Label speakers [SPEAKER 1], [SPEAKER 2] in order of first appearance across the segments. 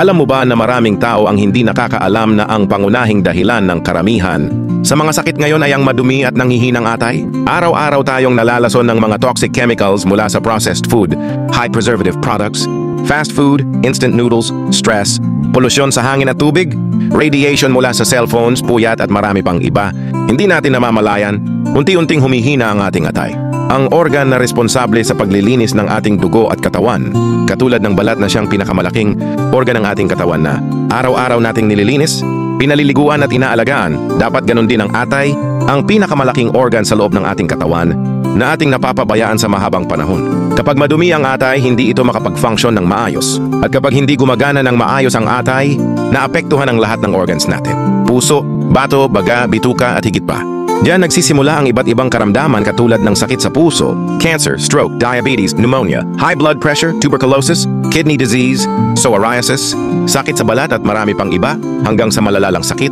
[SPEAKER 1] Alam mo ba na maraming tao ang hindi nakakaalam na ang pangunahing dahilan ng karamihan sa mga sakit ngayon ay ang madumi at nanghihinang atay? Araw-araw tayong nalalason ng mga toxic chemicals mula sa processed food, high preservative products, fast food, instant noodles, stress, polusyon sa hangin at tubig, radiation mula sa cellphones, puyat at marami pang iba. Hindi natin namamalayan, unti-unting humihina ang ating atay. Ang organ na responsable sa paglilinis ng ating dugo at katawan, katulad ng balat na siyang pinakamalaking organ ng ating katawan na araw-araw nating nililinis, pinaliliguan at inaalagaan, dapat ganun din ang atay, ang pinakamalaking organ sa loob ng ating katawan na ating napapabayaan sa mahabang panahon. Kapag madumi ang atay, hindi ito makapag-function ng maayos. At kapag hindi gumagana ng maayos ang atay, naapektuhan ang lahat ng organs natin. Puso, bato, baga, bituka at higit pa. Diyan nagsisimula ang iba't ibang karamdaman katulad ng sakit sa puso, cancer, stroke, diabetes, pneumonia, high blood pressure, tuberculosis, kidney disease, psoriasis, sakit sa balat at marami pang iba hanggang sa malalalang sakit.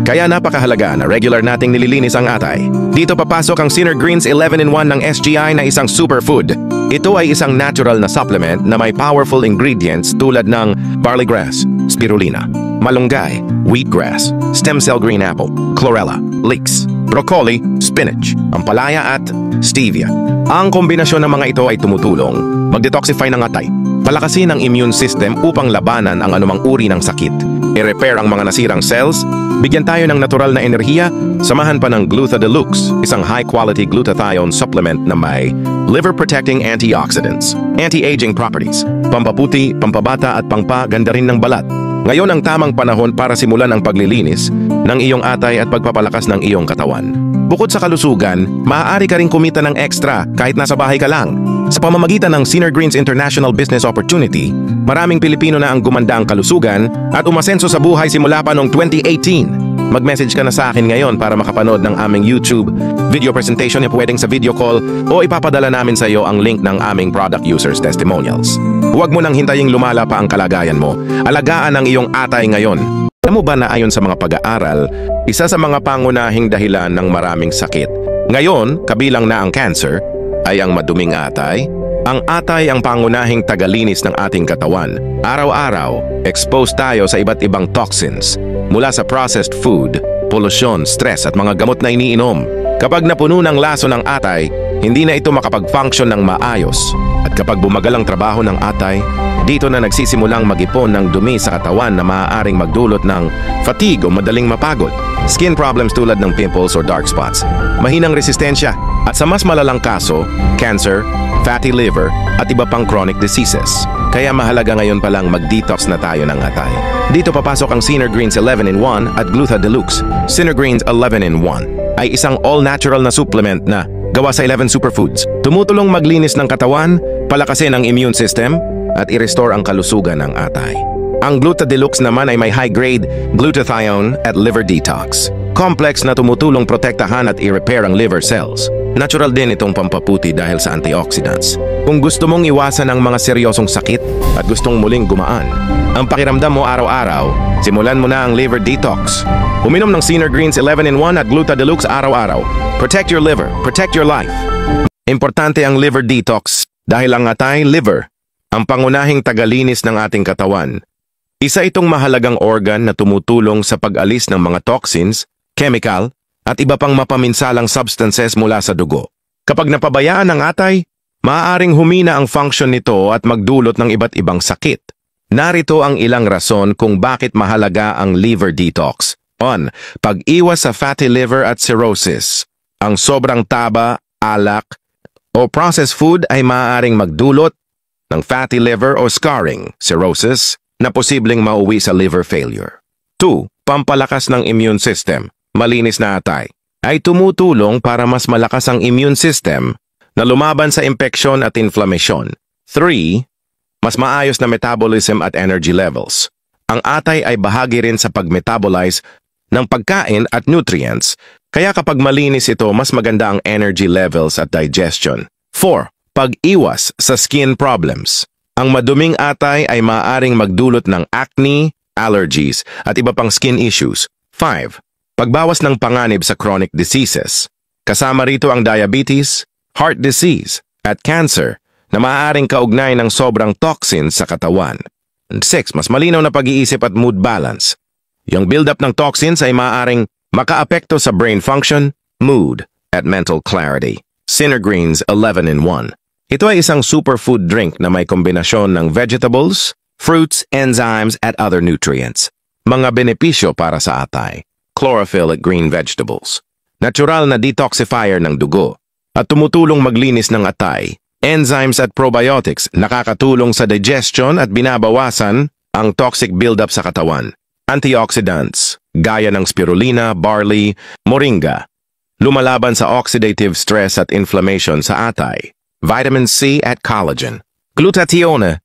[SPEAKER 1] Kaya napakahalaga na regular nating nililinis ang atay. Dito papasok ang Synergreens 11-in-1 ng SGI na isang superfood. Ito ay isang natural na supplement na may powerful ingredients tulad ng barley grass, spirulina, malunggay, wheatgrass, stem cell green apple, chlorella, leeks, broccoli, spinach, ampalaya at stevia. Ang kombinasyon ng mga ito ay tumutulong mag-detoxify ng atay, palakasin ang immune system upang labanan ang anumang uri ng sakit, i-repair ang mga nasirang cells, bigyan tayo ng natural na enerhiya, samahan pa ng Glutha Deluxe, isang high-quality glutathione supplement na may liver-protecting antioxidants, anti-aging properties, pampaputi, pampabata at pangpaganda rin ng balat. Ngayon ang tamang panahon para simulan ang paglilinis ng iyong atay at pagpapalakas ng iyong katawan. Bukod sa kalusugan, maaari ka ring kumita ng extra kahit nasa bahay ka lang. Sa pamamagitan ng Synergreens International Business Opportunity, maraming Pilipino na ang gumanda ang kalusugan at umasenso sa buhay simula pa noong 2018. Mag-message ka na sa akin ngayon para makapanood ng aming YouTube video presentation na pwedeng sa video call o ipapadala namin sa iyo ang link ng aming product users testimonials. Huwag mo nang hintaying lumala pa ang kalagayan mo. Alagaan ang iyong atay ngayon. Alam mo ba na ayon sa mga pag-aaral, isa sa mga pangunahing dahilan ng maraming sakit ngayon, kabilang na ang cancer, ay ang maduming atay? Ang atay ang pangunahing tagalinis ng ating katawan. Araw-araw, exposed tayo sa iba't ibang toxins mula sa processed food, polusyon, stress at mga gamot na iniinom. Kapag napuno ng laso ng atay, hindi na ito makapag-function ng maayos. At kapag bumagal ang trabaho ng atay, dito na nagsisimulang mag-ipon ng dumi sa katawan na maaaring magdulot ng fatigue o madaling mapagod, skin problems tulad ng pimples or dark spots, mahinang resistensya, at sa mas malalang kaso, cancer, fatty liver, at iba pang chronic diseases. Kaya mahalaga ngayon pa lang mag-detox na tayo ng atay. Dito papasok ang Synergreens 11-in-1 at Glutha Deluxe. Synergreens 11-in-1 ay isang all-natural na supplement na gawa sa 11 superfoods. Tumutulong maglinis ng katawan, palakasin ang immune system, at i-restore ang kalusugan ng atay. Ang Glutha Deluxe naman ay may high-grade glutathione at liver detox. Complex na tumutulong protektahan at i-repair ang liver cells. Natural din itong pampaputi dahil sa antioxidants. Kung gusto mong iwasan ang mga seryosong sakit at gustong muling gumaan ang pakiramdam mo araw-araw, simulan mo na ang liver detox. Uminom ng Synergreens 11-in-1 at Glutha Deluxe araw-araw. Protect your liver, protect your life. Importante ang liver detox dahil ang atay, liver, ang pangunahing tagalinis ng ating katawan. Isa itong mahalagang organ na tumutulong sa pag-alis ng mga toxins, chemical, at iba pang mapaminsalang substances mula sa dugo. Kapag napabayaan ang atay, maaaring humina ang function nito at magdulot ng iba't ibang sakit. Narito ang ilang rason kung bakit mahalaga ang liver detox. 1. Pag-iwas sa fatty liver at cirrhosis. Ang sobrang taba, alak, o processed food ay maaaring magdulot ng fatty liver o scarring, cirrhosis, na posibleng mauwi sa liver failure. 2. Pampalakas ng immune system. Malinis na atay ay tumutulong para mas malakas ang immune system na lumaban sa impeksyon at inflammation. 3. Mas maayos na metabolism at energy levels. Ang atay ay bahagi rin sa pag-metabolize ng pagkain at nutrients, kaya kapag malinis ito, mas maganda ang energy levels at digestion. 4. Pag-iwas sa skin problems. Ang maduming atay ay maaaring magdulot ng acne, allergies, at iba pang skin issues. 5. Pagbawas ng panganib sa chronic diseases. Kasama rito ang diabetes, heart disease, at cancer na maaaring kaugnay ng sobrang toxins sa katawan. And 6. Mas malinaw na pag-iisip at mood balance. Yung build-up ng toxins ay maaaring makaapekto sa brain function, mood, at mental clarity. Synergreens 11-in-1. Ito ay isang superfood drink na may kombinasyon ng vegetables, fruits, enzymes, at other nutrients. Mga benepisyo para sa atay. Chlorophyll at green vegetables. Natural na detoxifier ng dugo at tumutulong maglinis ng atay. Enzymes at probiotics nakakatulong sa digestion at binabawasan ang toxic buildup sa katawan. Antioxidants, gaya ng spirulina, barley, moringa. Lumalaban sa oxidative stress at inflammation sa atay. Vitamin C at collagen. Glutathione.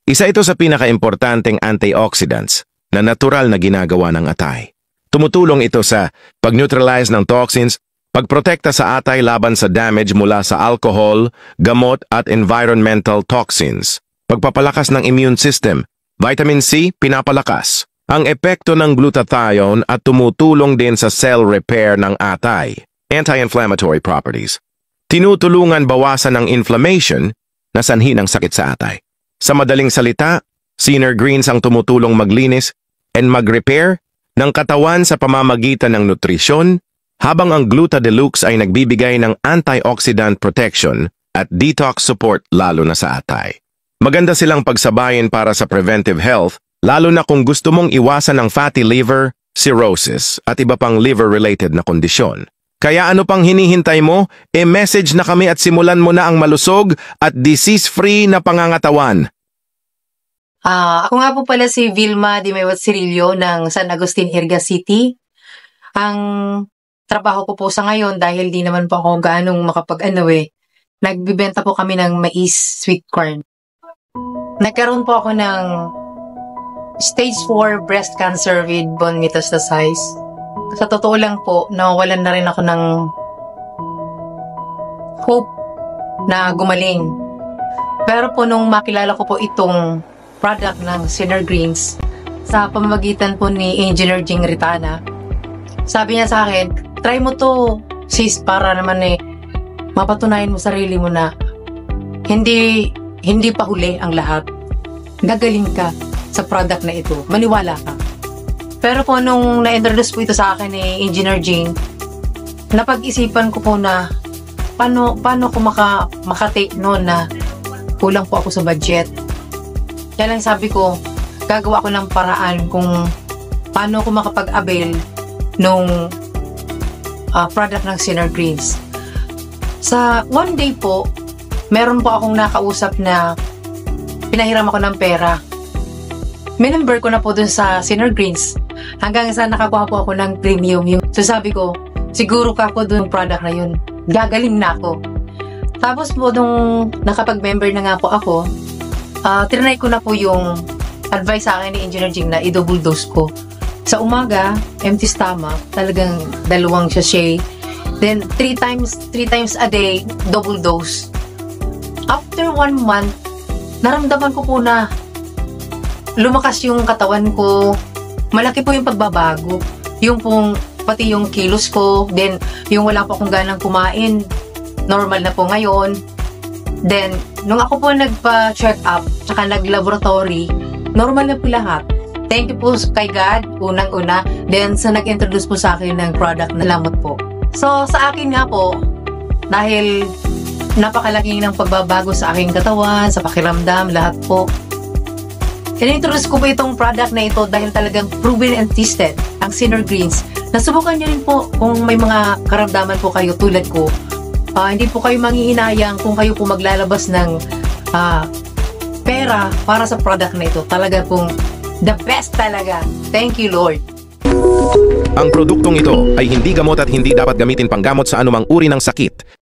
[SPEAKER 1] Isa ito sa pinakaimportanteng antioxidants na natural na ginagawa ng atay. Tumutulong ito sa pag-neutralize ng toxins, pagprotekta sa atay laban sa damage mula sa alcohol, gamot at environmental toxins. Pagpapalakas ng immune system. Vitamin C, pinapalakas ang epekto ng glutathione at tumutulong din sa cell repair ng atay. Anti-inflammatory properties. Tinutulungan bawasan ng inflammation na sanhi ng sakit sa atay. Sa madaling salita, Synergreens ang tumutulong maglinis and mag-repair ng katawan sa pamamagitan ng nutrisyon, habang ang Glutadeluxe ay nagbibigay ng antioxidant protection at detox support lalo na sa atay. Maganda silang pagsabayin para sa preventive health, lalo na kung gusto mong iwasan ang fatty liver, cirrhosis at iba pang liver-related na kondisyon. Kaya ano pang hinihintay mo? E-message na kami at simulan mo na ang malusog at disease-free na pangangatawan.
[SPEAKER 2] Ako nga po pala si Vilma Dimewat Cirillo ng San Agustin, Irga City. Ang trabaho ko po sa ngayon, dahil di naman po ako gaanong nagbibenta po kami ng mais sweet corn. Nagkaroon po ako ng stage 4 breast cancer with bone metastasis. Sa totoo lang po, nawawalan na rin ako ng hope na gumaling. Pero po nung makilala ko po itong product ng Synergreens sa pamamagitan po ni Engineer Jing Ritana, sabi niya sa akin, try mo to sis, para naman mapatunayan mo sarili mo na hindi pa huli ang lahat. Gagaling ka sa product na ito. Maniwala ka. Pero po nung na-introduce po ito sa akin ni Engineer Jing, napag-isipan ko po na paano ko makatake noon na kulang po ako sa budget. Kaya lang sabi ko, gagawa ko ng paraan kung paano ko makapag-avail nung product ng Synergreens. Sa one day po, meron po akong nakausap na pinahiram ako ng pera. Minumber ko na po dun sa Synergreens hanggang sa nakakuha po ako ng premium. So sabi ko, siguro ka ako dun product na yun. Gagaling na ako. Tapos po nung nakapag-member na nga po ako, trinay ko na po yung advice sa akin ni Engineer Jing na i-double dose ko. Sa umaga, empty stomach, talagang 2 sachet. Then 3 times a day, double dose. After 1 month, naramdaman ko po na lumakas yung katawan ko. Malaki po yung pagbabago. Yung pong, pati yung kilos ko. Then, yung wala po akong ganang kumain. Normal na po ngayon. Then, nung ako po nagpa-check up, tsaka nag-laboratory, normal na po lahat. Thank you po kay God, unang-una. Then, sa nag-introduce po sa akin ng product na lamot po. So, sa akin nga po, dahil napakalaki ng pagbabago sa aking katawan, sa pakiramdam, lahat po. In-introduce ko po itong product na ito dahil talagang proven and tested, ang Synergreens. Nasubukan niyo rin po kung may mga karamdaman po kayo tulad ko. Hindi po kayo manghihinayang kung kayo po maglalabas ng pera para sa product na ito. Talaga pong the best talaga. Thank you, Lord.
[SPEAKER 1] Ang produktong ito ay hindi gamot at hindi dapat gamitin panggamot sa anumang uri ng sakit.